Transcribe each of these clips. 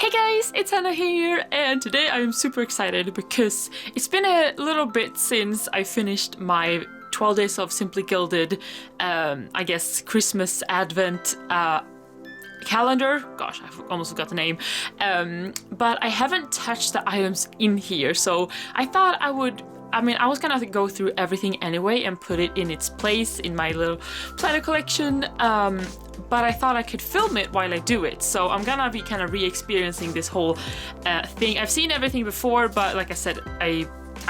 Hey guys, it's Hannah here, and today I'm super excited because it's been a little bit since I finished my 12 days of Simply Gilded, I guess Christmas Advent calendar. Gosh, I almost forgot the name. But I haven't touched the items in here, so I thought I was gonna go through everything anyway and put it in its place in my little planner collection, but I thought I could film it while I do it. So I'm gonna be kind of re-experiencing this whole thing. I've seen everything before, but like I said, I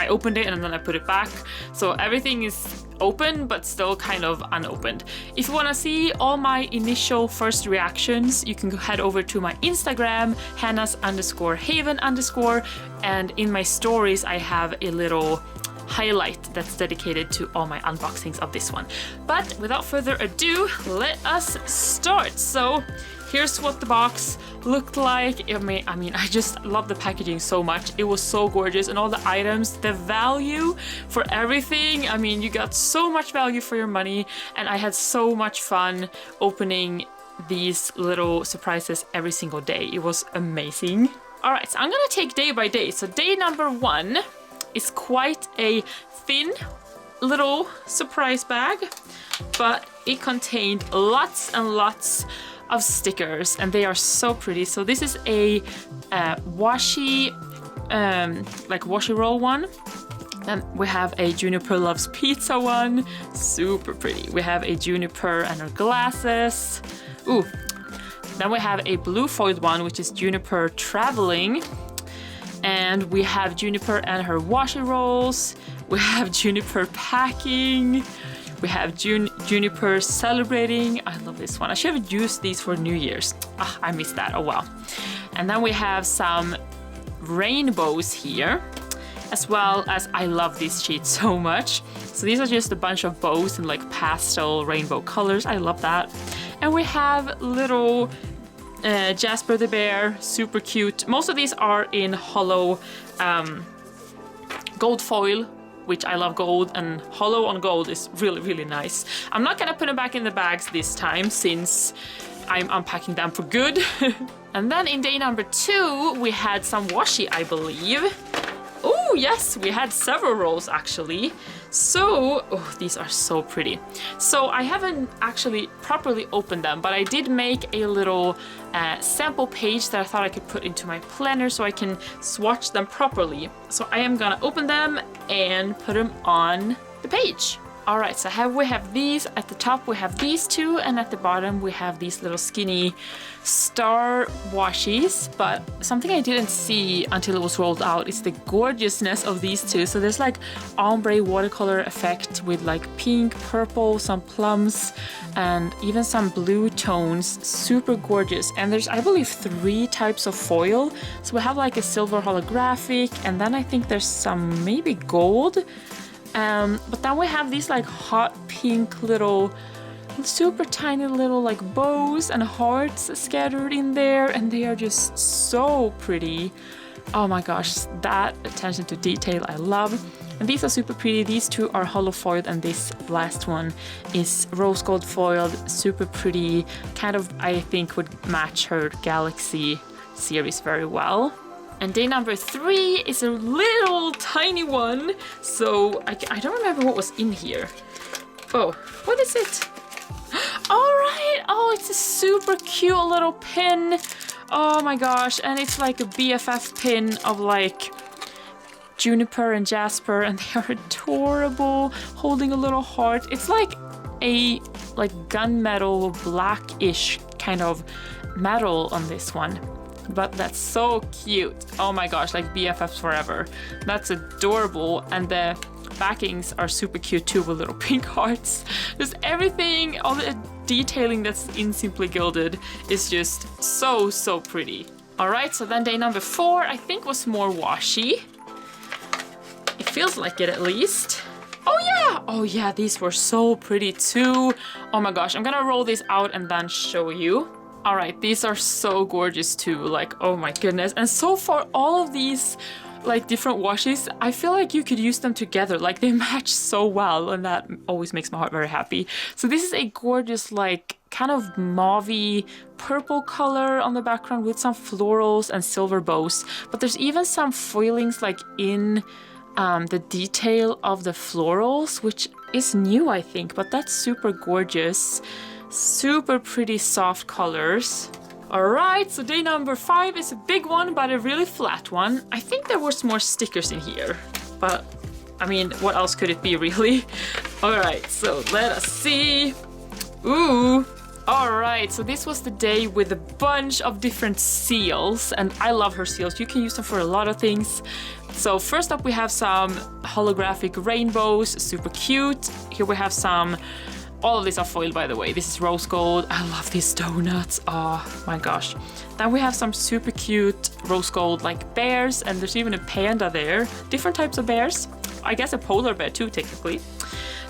opened it and then I put it back. So everything is open, but still kind of unopened. If you want to see all my initial first reactions, you can head over to my Instagram, Hannahs_Haven_, and in my stories, I have a little highlight that's dedicated to all my unboxings of this one. But without further ado, let us start. So here's what the box looked like. I mean, I just love the packaging so much. It was so gorgeous, and all the items, the value for everything. I mean, you got so much value for your money, and I had so much fun opening these little surprises every single day. It was amazing. All right, so I'm gonna take day by day. So day number 1 is quite a thin little surprise bag, but it contained lots and lots of stickers, and they are so pretty. So this is a washi, like washi roll one. Then we have a Juniper Loves Pizza one, super pretty. We have a Juniper and her glasses. Ooh. Then we have a blue foiled one, which is Juniper Traveling. And we have Juniper and her washi rolls. We have Juniper Packing. We have Juniper Celebrating. I love this one. I should have used these for New Year's. Ah, I missed that. Oh well. And then we have some rainbows here, as well as I love these sheets so much. So these are just a bunch of bows in like pastel rainbow colors. I love that. And we have little Jasper the Bear, super cute. Most of these are in hollow gold foil, which I love gold, and hollow on gold is really, really nice. I'm not gonna put them back in the bags this time since I'm unpacking them for good. And then in day number 2, we had some washi, I believe. Oh yes, we had several rolls actually. So, oh, these are so pretty. So I haven't actually properly opened them, but I did make a little sample page that I thought I could put into my planner so I can swatch them properly. So I am gonna open them and put them on the page. All right, so we have these. At the top we have these two, and at the bottom we have these little skinny star washis. But something I didn't see until it was rolled out is the gorgeousness of these two. So there's like ombre watercolor effect with like pink, purple, some plums, and even some blue tones. Super gorgeous. And there's, I believe, 3 types of foil. So we have like a silver holographic, and then I think there's some maybe gold. But then we have these like hot pink little, super tiny little like bows and hearts scattered in there, and they are just so pretty. Oh my gosh, that attention to detail I love. And these are super pretty. These two are hollow foiled, and this last one is rose gold foiled, super pretty. Kind of, I think, would match her Galaxy series very well. And day number 3 is a little tiny one. So I don't remember what was in here. Oh, what is it? All right. Oh, it's a super cute little pin. Oh my gosh. And it's like a BFF pin of like Juniper and Jasper, and they are adorable, holding a little heart. It's like a gunmetal blackish kind of metal on this one. But that's so cute. Oh my gosh, like BFFs forever. That's adorable. And the backings are super cute too, with little pink hearts. Just everything, all the detailing that's in Simply Gilded is just so, so pretty. All right, so then day number 4, I think, was more washi. It feels like it at least. Oh yeah, these were so pretty too. Oh my gosh, I'm gonna roll these out and then show you. All right, these are so gorgeous too, like, oh my goodness. And so far, all of these like different washes, I feel like you could use them together. Like they match so well, and that always makes my heart very happy. So this is a gorgeous, like kind of mauvey purple color on the background with some florals and silver bows. But there's even some foilings like in the detail of the florals, which is new, I think, but that's super gorgeous. Super pretty soft colors. Alright, so day number 5 is a big one, but a really flat one. I think there was more stickers in here, but I mean, what else could it be, really? Alright, so let us see. Ooh! Alright, so this was the day with a bunch of different seals, and I love her seals. You can use them for a lot of things. So first up we have some holographic rainbows, super cute. Here we have some... All of these are foiled, by the way. This is rose gold. I love these donuts. Oh my gosh. Then we have some super cute rose gold like bears, and there's even a panda there. Different types of bears. I guess a polar bear too, technically.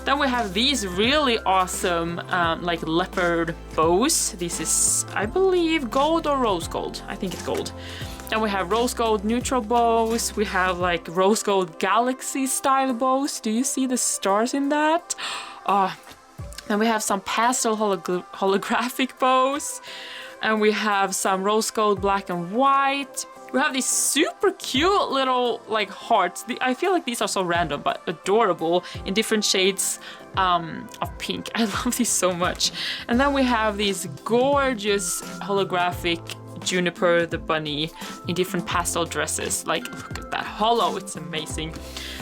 Then we have these really awesome like leopard bows. This is, I believe, gold or rose gold. I think it's gold. Then we have rose gold neutral bows. We have like rose gold galaxy style bows. Do you see the stars in that? Oh. Then we have some pastel holographic bows, and we have some rose gold black and white. We have these super cute little like hearts. I feel like these are so random but adorable in different shades of pink. I love these so much. And then we have these gorgeous holographic Juniper the bunny in different pastel dresses. Like, look at that hollow, it's amazing.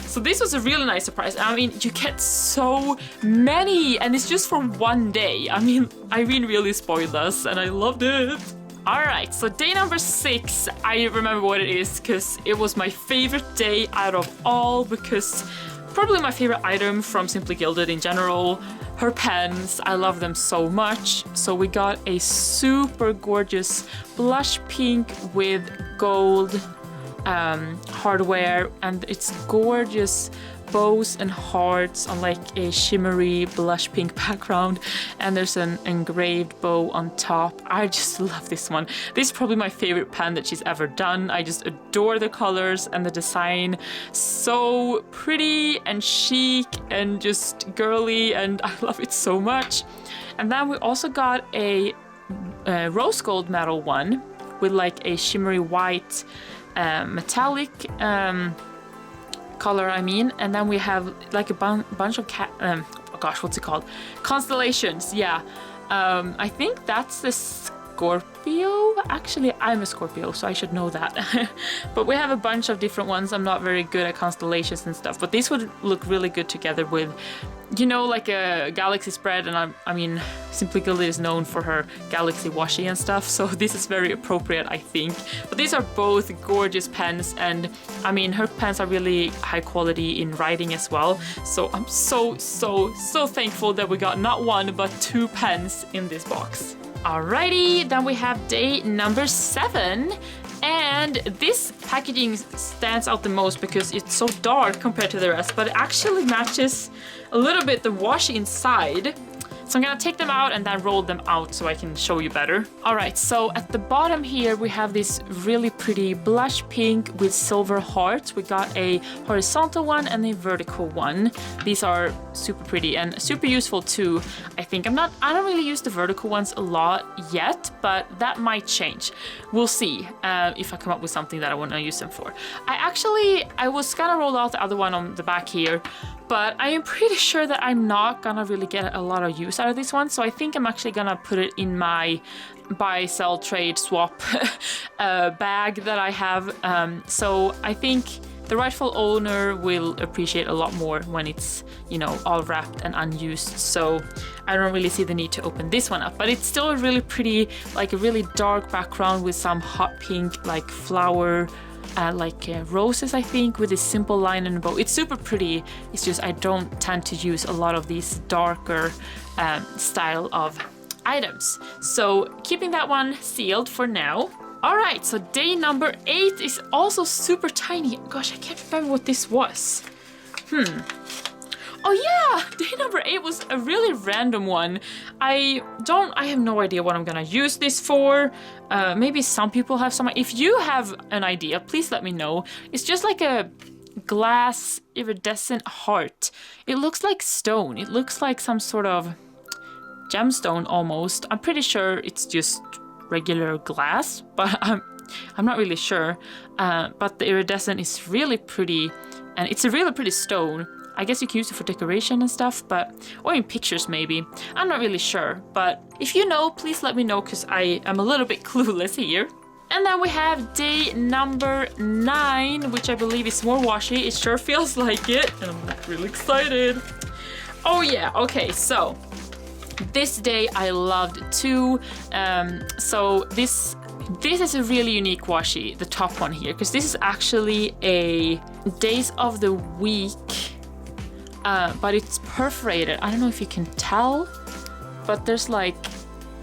So this was a really nice surprise. I mean, you get so many, and it's just for one day. I mean, Irene really spoiled us, and I loved it. Alright, so day number 6, I remember what it is, because it was my favorite day out of all, because probably my favorite item from Simply Gilded in general. Her pens, I love them so much. So we got a super gorgeous blush pink with gold hardware, and it's gorgeous bows and hearts on like a shimmery blush pink background, and there's an engraved bow on top. I just love this one. This is probably my favorite pen that she's ever done. I just adore the colors and the design. So pretty and chic and just girly, and I love it so much. And then we also got a rose gold metal one with like a shimmery white metallic color, I mean. And then we have like a bunch of oh gosh, what's it called? Constellations, yeah. I think that's the Scorpio. Actually, I'm a Scorpio, so I should know that. But we have a bunch of different ones. I'm not very good at constellations and stuff, but these would look really good together with, you know, like a galaxy spread. And I mean, Simply Gilded is known for her galaxy washi and stuff, so this is very appropriate, I think. But these are both gorgeous pens, and I mean, her pens are really high quality in writing as well. So I'm so thankful that we got not one but 2 pens in this box. Alrighty, then we have day number 7. And this packaging stands out the most because it's so dark compared to the rest, but it actually matches a little bit the washi inside. So I'm gonna take them out and then roll them out so I can show you better. Alright, so at the bottom here we have this really pretty blush pink with silver hearts. We got a horizontal one and a vertical one. These are super pretty and super useful too, I think. I don't really use the vertical ones a lot yet, but that might change. We'll see if I come up with something that I want to use them for. I was gonna roll out the other one on the back here, but I am pretty sure that I'm not gonna really get a lot of use out of this one, so I think I'm actually gonna put it in my buy, sell, trade, swap bag that I have. So I think the rightful owner will appreciate a lot more when it's, you know, all wrapped and unused. So I don't really see the need to open this one up, but it's still a really pretty, like a really dark background with some hot pink like flower roses, I think, with this simple line and bow. It's super pretty. It's just I don't tend to use a lot of these darker style of items. So keeping that one sealed for now. Alright, so day number 8 is also super tiny. Gosh, I can't remember what this was. Oh yeah, day number 8 was a really random one. I have no idea what I'm gonna use this for. Maybe some people have some. If you have an idea, please let me know. It's just like a glass iridescent heart. It looks like stone. It looks like some sort of gemstone almost. I'm pretty sure it's just regular glass, but I'm not really sure. But the iridescent is really pretty, and it's a really pretty stone. I guess you can use it for decoration and stuff, or in pictures maybe. I'm not really sure, but if you know, please let me know, because I am a little bit clueless here. And then we have day number 9, which I believe is more washi. It sure feels like it, and I'm like really excited. Oh yeah, okay, so this day I loved too. So this is a really unique washi, the top one here, because this is actually a days of the week, but it's perforated. I don't know if you can tell, but there's like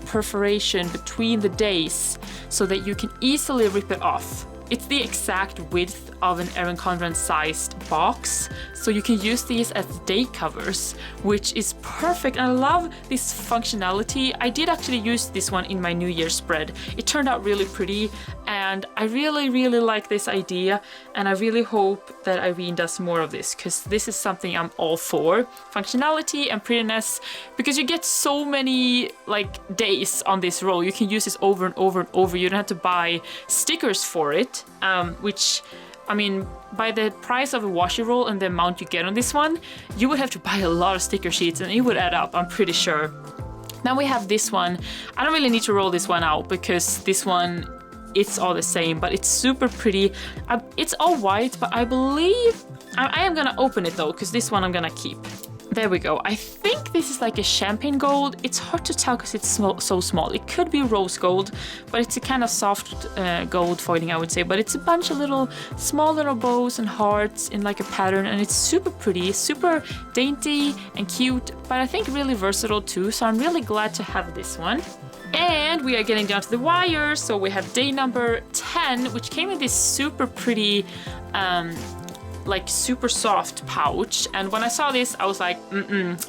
perforation between the days so that you can easily rip it off. It's the exact width of an Erin Condren sized box, so you can use these as day covers, which is perfect. I love this functionality. I did actually use this one in my New Year's spread. It turned out really pretty, and I really like this idea, and I really hope that Irene does more of this, because this is something I'm all for. Functionality and prettiness, because you get so many like days on this roll. You can use this over and over and over. You don't have to buy stickers for it, which, I mean, by the price of a washi roll and the amount you get on this one, you would have to buy a lot of sticker sheets, and it would add up, I'm pretty sure. Then we have this one. I don't really need to roll this one out, because this one, it's all the same, but it's super pretty. It's all white, but I believe I am gonna open it though, because this one I'm gonna keep. There we go. I think this is like a champagne gold. It's hard to tell because it's so small. It could be rose gold, but it's a kind of soft gold foiling, I would say. But it's a bunch of small little bows and hearts in like a pattern, and it's super pretty, super dainty and cute, but I think really versatile too. So I'm really glad to have this one. And we are getting down to the wire. So we have day number 10, which came in this super pretty like super soft pouch, and when I saw this I was like,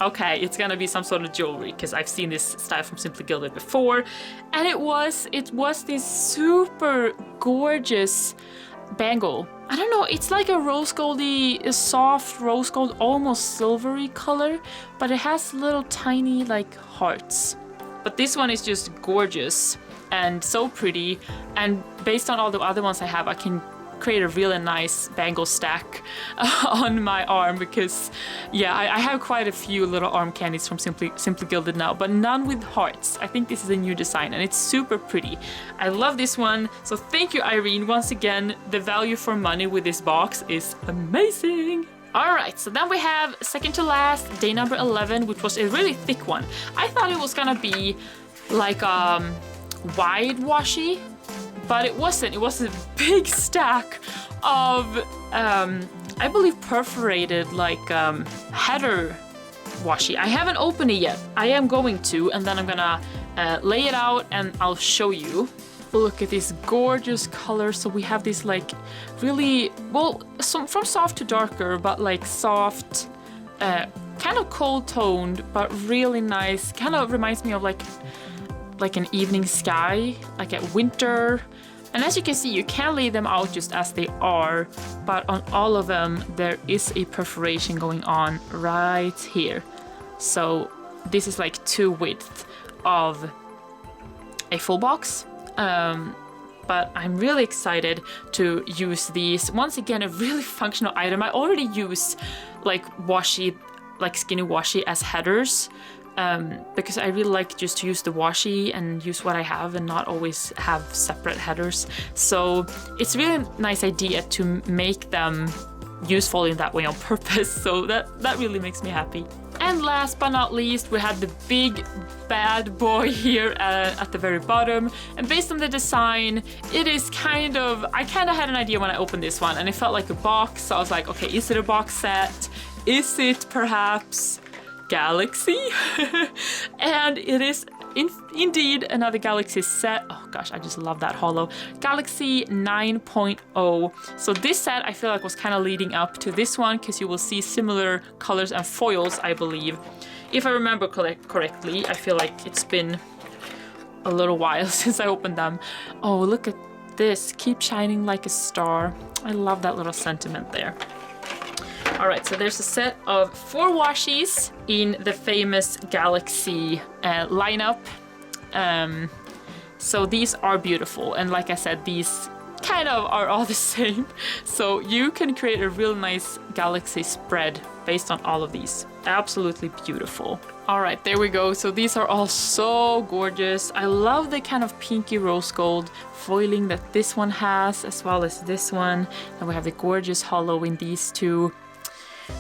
okay, it's gonna be some sort of jewelry, because I've seen this style from Simply Gilded before, and it was this super gorgeous bangle. I don't know, it's like a rose goldy, a soft rose gold, almost silvery color, but it has little tiny like hearts. But this one is just gorgeous and so pretty, and based on all the other ones I have, I can create a really nice bangle stack on my arm, because yeah, I have quite a few little arm candies from Simply Gilded now, but none with hearts. I think this is a new design, and it's super pretty. I love this one, so thank you, Irene. Once again, the value for money with this box is amazing. Alright, so then we have second to last, day number 11, which was a really thick one. I thought it was gonna be like wide washi, but it wasn't. It was a big stack of, I believe, perforated, like, header washi. I haven't opened it yet. I am going to, and then I'm gonna lay it out and I'll show you. Look at this gorgeous color. So we have this, like, really, well, from soft to darker, but, like, soft, kind of cold toned, but really nice. Kind of reminds me of, like an evening sky, like at winter. And as you can see, you can lay them out just as they are, but on all of them there is a perforation going on right here. So this is like 2 width of a full box. But I'm really excited to use these. Once again, a really functional item. I already use like washi, like skinny washi as headers, because I really like just to use the washi and use what I have and not always have separate headers. So it's a really nice idea to make them useful in that way on purpose. So that really makes me happy. And last but not least, we have the big bad boy here at the very bottom. And based on the design, it is kind of, I kind of had an idea when I opened this one, and it felt like a box. So I was like, okay, is it a box set? Is it perhaps Galaxy? And it indeed another Galaxy set. Oh gosh, I just love that holo. Galaxy 9.0. So this set I feel like was kind of leading up to this one because you will see similar colors and foils, I believe. If I remember correctly, I feel like it's been a little while since I opened them. Oh, look at this. Keep shining like a star. I love that little sentiment there. All right, so there's a set of 4 washis in the famous Galaxy lineup. So these are beautiful. And like I said, these kind of are all the same. So you can create a real nice Galaxy spread based on all of these. Absolutely beautiful. All right, there we go. So these are all so gorgeous. I love the kind of pinky rose gold foiling that this one has, as well as this one. And we have the gorgeous holo in these two.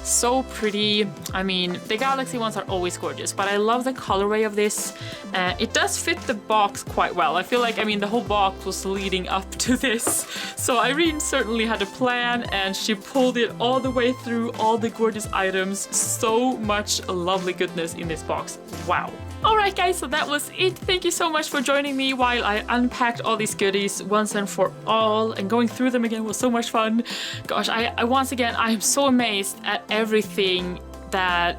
So pretty. I mean, the Galaxy ones are always gorgeous, but I love the colorway of this. It does fit the box quite well. I feel like, I mean, the whole box was leading up to this. So Irene certainly had a plan and she pulled it all the way through all the gorgeous items. So much lovely goodness in this box. Wow. Alright guys, so that was it. Thank you so much for joining me while I unpacked all these goodies once and for all, and going through them again was so much fun. Gosh, I once again, I am so amazed at everything that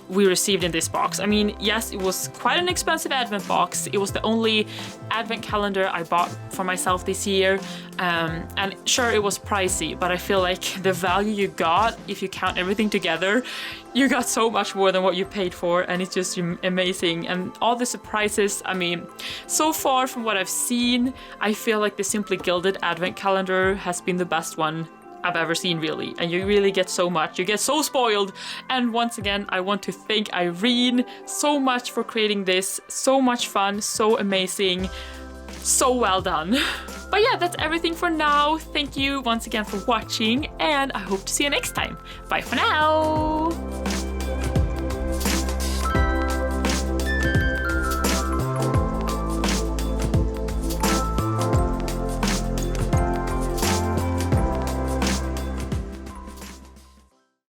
we received in this box. I mean, yes, it was quite an expensive advent box. It was the only advent calendar I bought for myself this year. And sure, it was pricey, but I feel like the value you got, if you count everything together, you got so much more than what you paid for, and it's just amazing. And all the surprises, I mean, so far from what I've seen, I feel like the Simply Gilded advent calendar has been the best one I've ever seen, really. And you really get so much. You get so spoiled. And once again, I want to thank Irene so much for creating this. So much fun, so amazing, so well done. But yeah, that's everything for now. Thank you once again for watching, and I hope to see you next time. Bye for now.